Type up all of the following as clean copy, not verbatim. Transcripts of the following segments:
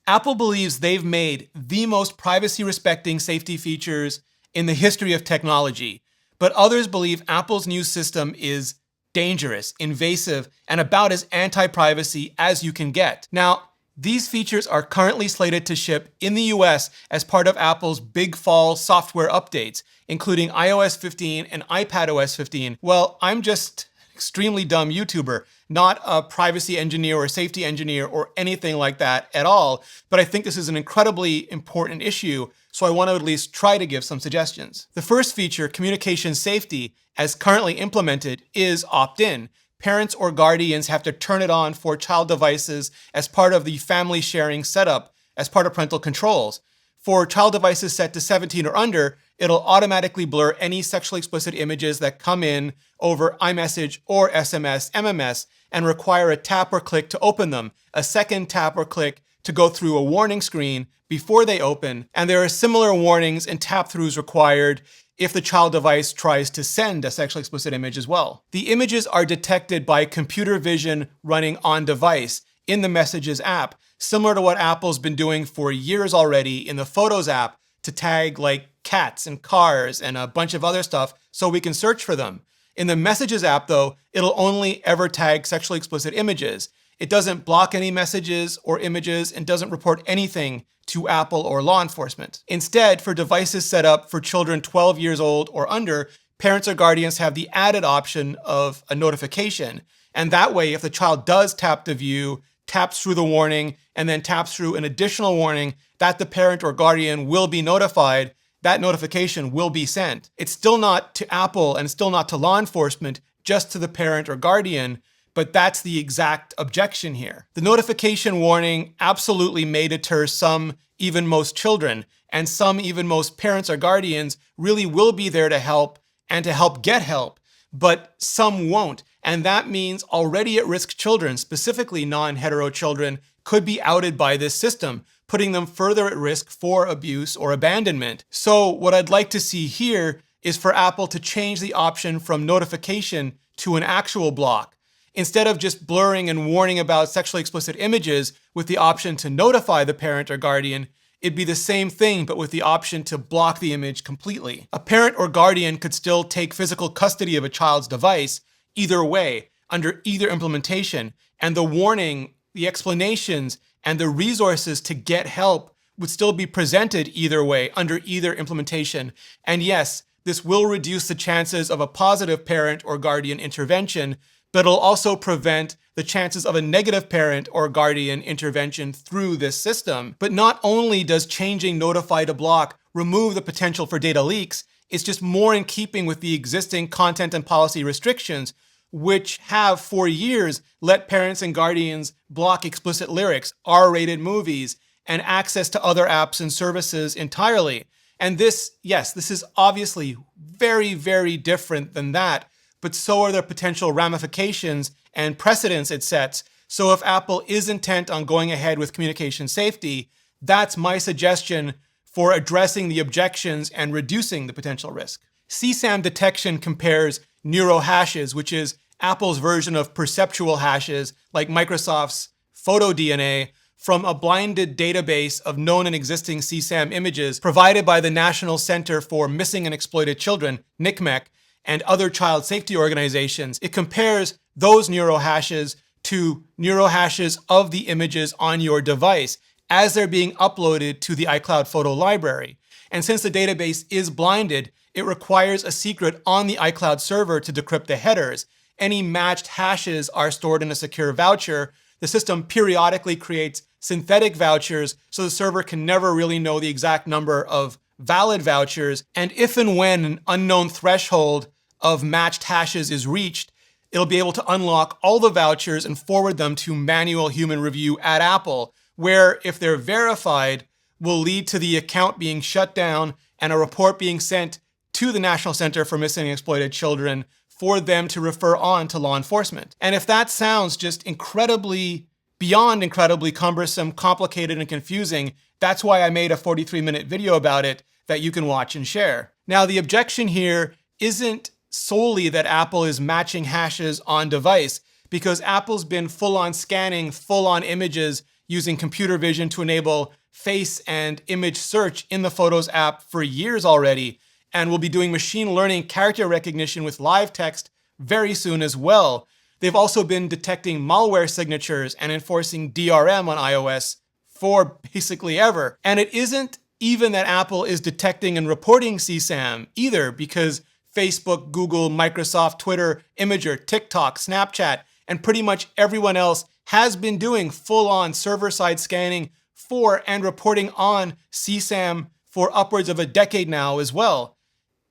Apple believes they've made the most privacy-respecting safety features in the history of technology, but others believe Apple's new system is dangerous, invasive, and about as anti-privacy as you can get. Now, these features are currently slated to ship in the US as part of Apple's big fall software updates, including iOS 15 and iPadOS 15. Well, I'm just an extremely dumb YouTuber, not a privacy engineer or safety engineer or anything like that at all, but I think this is an incredibly important issue, so I want to at least try to give some suggestions. The first feature, communication safety, as currently implemented, is opt-in. Parents or guardians have to turn it on for child devices as part of the family sharing setup, as part of parental controls. For child devices set to 17 or under, it'll automatically blur any sexually explicit images that come in over iMessage or SMS, MMS, and require a tap or click to open them, a second tap or click to go through a warning screen before they open, and there are similar warnings and tap-throughs required if the child device tries to send a sexually explicit image as well. The images are detected by computer vision running on device in the Messages app, similar to what Apple's been doing for years already in the Photos app to tag like cats and cars and a bunch of other stuff so we can search for them. In the Messages app though, it'll only ever tag sexually explicit images. It doesn't block any messages or images and doesn't report anything to Apple or law enforcement. Instead, for devices set up for children 12 years old or under, parents or guardians have the added option of a notification. And that way, if the child does tap to view, taps through the warning, and then taps through an additional warning that the parent or guardian will be notified, that notification will be sent. It's still not to Apple and still not to law enforcement, just to the parent or guardian, but that's the exact objection here. The notification warning absolutely may deter some, even most children, and some, even most parents or guardians really will be there to help and to help get help, but some won't. And that means already at-risk children, specifically non-hetero children, could be outed by this system, putting them further at risk for abuse or abandonment. So what I'd like to see here is for Apple to change the option from notification to an actual block. Instead of just blurring and warning about sexually explicit images with the option to notify the parent or guardian, it'd be the same thing but with the option to block the image completely. A parent or guardian could still take physical custody of a child's device either way, under either implementation, and the warning, the explanations, and the resources to get help would still be presented either way, under either implementation. And yes, this will reduce the chances of a positive parent or guardian intervention, but it'll also prevent the chances of a negative parent or guardian intervention through this system. But not only does changing notify to block remove the potential for data leaks, it's just more in keeping with the existing content and policy restrictions, which have for years let parents and guardians block explicit lyrics, R-rated movies, and access to other apps and services entirely. And this, yes, this is obviously very, very different than that, but so are the potential ramifications and precedents it sets. So if Apple is intent on going ahead with communication safety, that's my suggestion for addressing the objections and reducing the potential risk. CSAM detection compares neurohashes, which is Apple's version of perceptual hashes, like Microsoft's PhotoDNA, from a blinded database of known and existing CSAM images provided by the National Center for Missing and Exploited Children, NCMEC, and other child safety organizations. It compares those neurohashes to neurohashes of the images on your device as they're being uploaded to the iCloud photo library. And since the database is blinded, it requires a secret on the iCloud server to decrypt the headers. Any matched hashes are stored in a secure voucher. The system periodically creates synthetic vouchers so the server can never really know the exact number of valid vouchers. And if and when an unknown threshold of matched hashes is reached, it'll be able to unlock all the vouchers and forward them to manual human review at Apple, where if they're verified, will lead to the account being shut down and a report being sent to the National Center for Missing and Exploited Children for them to refer on to law enforcement. And if that sounds just beyond incredibly cumbersome, complicated, and confusing, that's why I made a 43-minute video about it that you can watch and share. Now, the objection here isn't solely that Apple is matching hashes on device, because Apple's been full-on scanning full-on images using computer vision to enable face and image search in the Photos app for years already, and will be doing machine learning character recognition with live text very soon as well. They've also been detecting malware signatures and enforcing DRM on iOS for basically ever. And it isn't even that Apple is detecting and reporting CSAM either, because Facebook, Google, Microsoft, Twitter, Imgur, TikTok, Snapchat, and pretty much everyone else has been doing full-on server-side scanning for and reporting on CSAM for upwards of a decade now as well.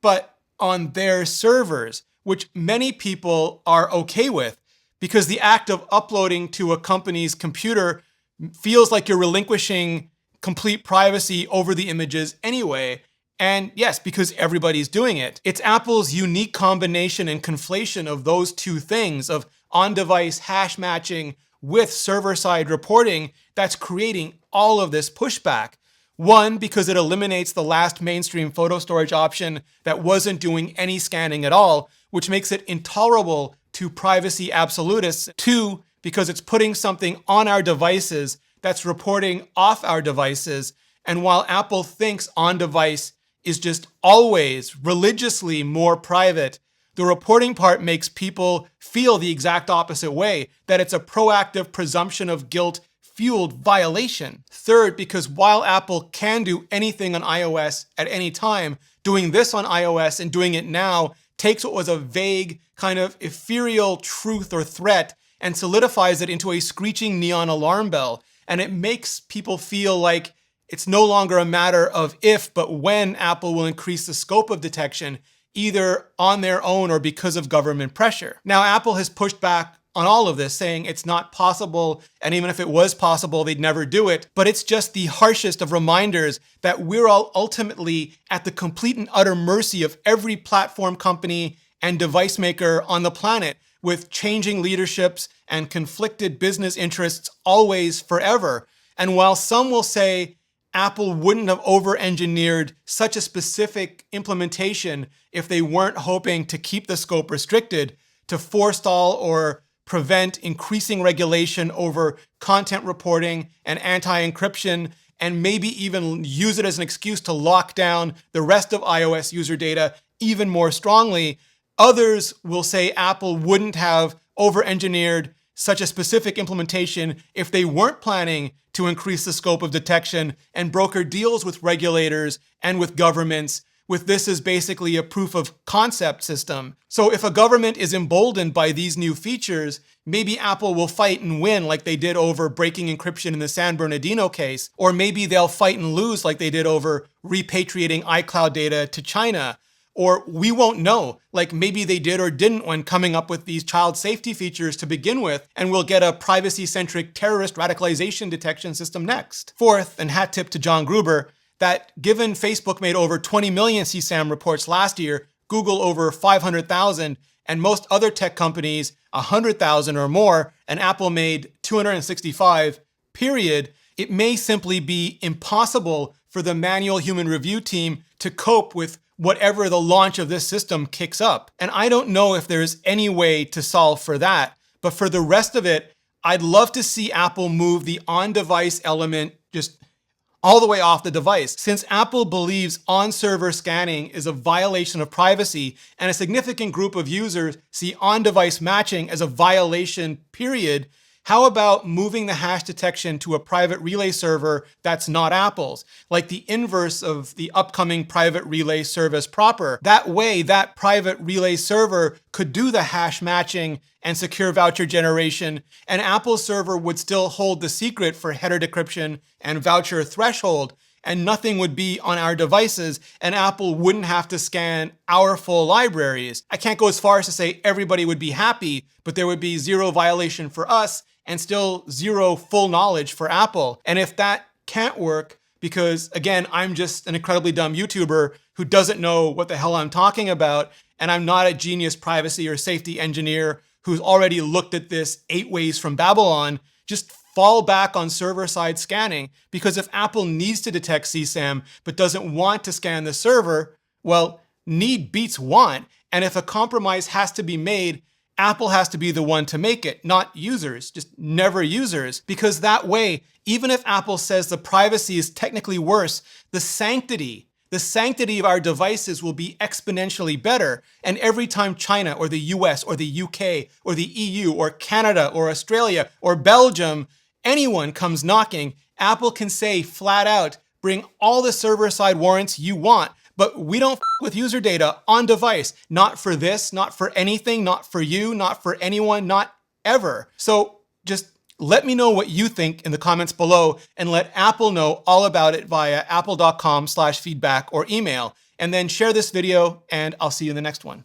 But on their servers, which many people are okay with, because the act of uploading to a company's computer feels like you're relinquishing complete privacy over the images anyway. And yes, because everybody's doing it. It's Apple's unique combination and conflation of those two things, of on-device hash matching with server-side reporting, that's creating all of this pushback. One, because it eliminates the last mainstream photo storage option that wasn't doing any scanning at all, which makes it intolerable to privacy absolutists. Two, because it's putting something on our devices that's reporting off our devices. And while Apple thinks on-device is just always religiously more private, the reporting part makes people feel the exact opposite way, that it's a proactive presumption of guilt-fueled violation. Third, because while Apple can do anything on iOS at any time, doing this on iOS and doing it now takes what was a vague, kind of ethereal truth or threat and solidifies it into a screeching neon alarm bell. And it makes people feel like it's no longer a matter of if, but when Apple will increase the scope of detection, either on their own or because of government pressure. Now, Apple has pushed back on all of this, saying it's not possible, and even if it was possible, they'd never do it. But it's just the harshest of reminders that we're all ultimately at the complete and utter mercy of every platform company and device maker on the planet, with changing leaderships and conflicted business interests always forever. And while some will say Apple wouldn't have over-engineered such a specific implementation if they weren't hoping to keep the scope restricted, to forestall or prevent increasing regulation over content reporting and anti-encryption, and maybe even use it as an excuse to lock down the rest of iOS user data even more strongly, others will say Apple wouldn't have over-engineered such a specific implementation if they weren't planning to increase the scope of detection and broker deals with regulators and with governments, with this as basically a proof of concept system. So if a government is emboldened by these new features, maybe Apple will fight and win like they did over breaking encryption in the San Bernardino case, or maybe they'll fight and lose like they did over repatriating iCloud data to China. Or we won't know, like maybe they did or didn't when coming up with these child safety features to begin with, and we'll get a privacy-centric terrorist radicalization detection system next. Fourth, and hat tip to John Gruber, that given Facebook made over 20 million CSAM reports last year, Google over 500,000, and most other tech companies 100,000 or more, and Apple made 265, period, it may simply be impossible for the manual human review team to cope with whatever the launch of this system kicks up. And I don't know if there's any way to solve for that, but for the rest of it, I'd love to see Apple move the on-device element just all the way off the device. Since Apple believes on-server scanning is a violation of privacy, and a significant group of users see on-device matching as a violation, period, how about moving the hash detection to a private relay server that's not Apple's, like the inverse of the upcoming private relay service proper? That way, that private relay server could do the hash matching and secure voucher generation, and Apple's server would still hold the secret for header decryption and voucher threshold, and nothing would be on our devices, and Apple wouldn't have to scan our full libraries. I can't go as far as to say everybody would be happy, but there would be zero violation for us and still zero full knowledge for Apple. And if that can't work, because again, I'm just an incredibly dumb YouTuber who doesn't know what the hell I'm talking about, and I'm not a genius privacy or safety engineer who's already looked at this 8 ways from Babylon, just fall back on server-side scanning, because if Apple needs to detect CSAM but doesn't want to scan the server, well, need beats want. And if a compromise has to be made, Apple has to be the one to make it, not users, just never users, because that way, even if Apple says the privacy is technically worse, the sanctity of our devices will be exponentially better. And every time China or the US or the UK or the EU or Canada or Australia or Belgium, anyone comes knocking, Apple can say flat out, bring all the server-side warrants you want, but we don't with user data on device. Not for this, not for anything, not for you, not for anyone, not ever. So just let me know what you think in the comments below and let Apple know all about it via apple.com/feedback or email. And then share this video and I'll see you in the next one.